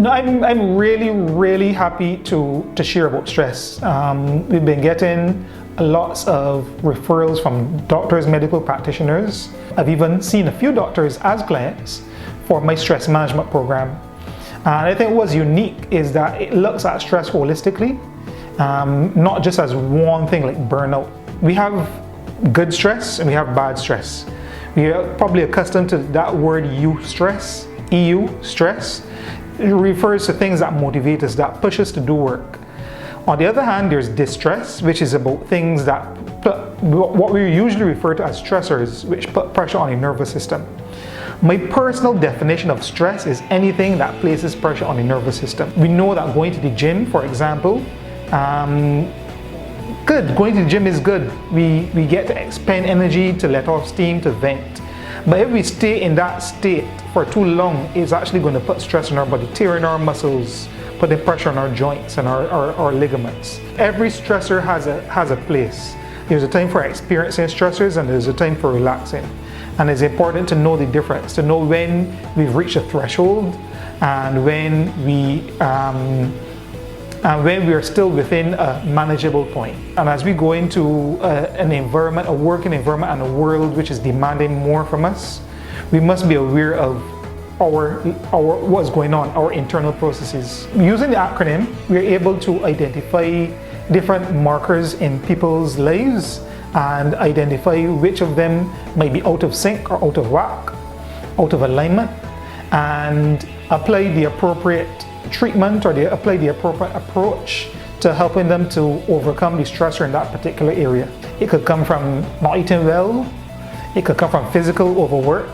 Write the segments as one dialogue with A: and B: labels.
A: No, I'm really happy to share about stress. We've been getting lots of referrals from doctors, medical practitioners. I've even seen a few doctors as clients for my stress management program. And I think what's unique is that it looks at stress holistically, not just as one thing like burnout. We have good stress and we have bad stress. We are probably accustomed to that word stress. It refers to things that motivate us, that push us to do work. On the other hand, there's distress, which is about things that what we usually refer to as stressors, which put pressure on the nervous system. My personal definition of stress is anything that places pressure on the nervous system. We know that going to the gym, for example, good. Going to the gym is good. We get to expend energy, to let off steam, to vent. But if we stay in that state for too long, it's actually going to put stress on our body, tearing our muscles, putting pressure on our joints and our ligaments. Every stressor has a place. There's a time for experiencing stressors and there's a time for relaxing. And it's important to know the difference, to know when we've reached a threshold and when we are still within a manageable point. And as we go into an environment, a working environment and a world which is demanding more from us, we must be aware of what's going on, our internal processes. Using the acronym, we're able to identify different markers in people's lives and identify which of them might be out of sync or out of whack, out of alignment, and apply the appropriate treatment or apply the appropriate approach to helping them to overcome the stressor in that particular area. It could come from not eating well, it could come from physical overwork,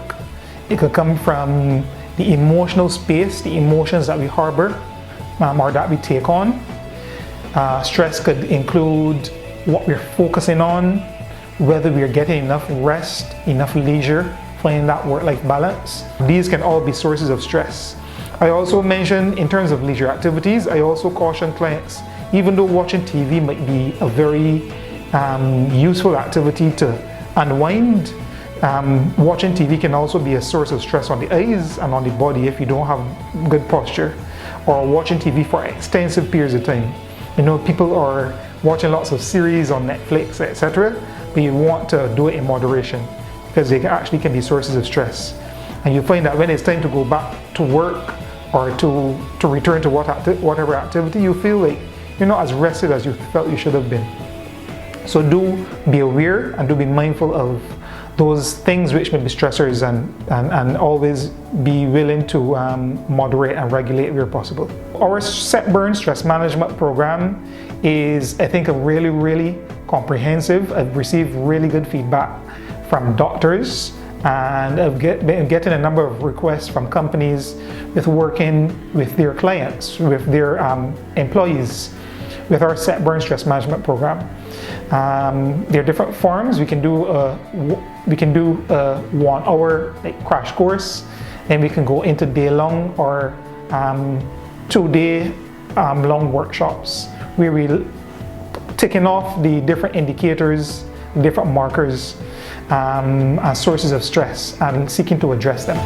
A: it could come from the emotional space, the emotions that we harbor or that we take on. Stress could include what we're focusing on, whether we're getting enough rest, enough leisure, finding that work-life balance. These can all be sources of stress. I also mentioned in terms of leisure activities, I also caution clients, even though watching TV might be a very useful activity to unwind, watching TV can also be a source of stress on the eyes and on the body if you don't have good posture, or watching TV for extensive periods of time. You know, people are watching lots of series on Netflix, etc., but you want to do it in moderation because they actually can be sources of stress. And you find that when it's time to go back to work or to return to whatever activity, you feel like you're not as rested as you felt you should have been. So do be aware and do be mindful of those things which may be stressors and always be willing to moderate and regulate where possible. Our Set Burn Stress Management Program is, I think, a really comprehensive. I've received really good feedback from doctors, and I've been getting a number of requests from companies with working with their clients, with their employees, with our Set Burn Stress Management Program. There are different forms. We can do a 1 hour crash course, and we can go into day-long or 2-day long workshops where we ticking off the different indicators, different markers as sources of stress and seeking to address them.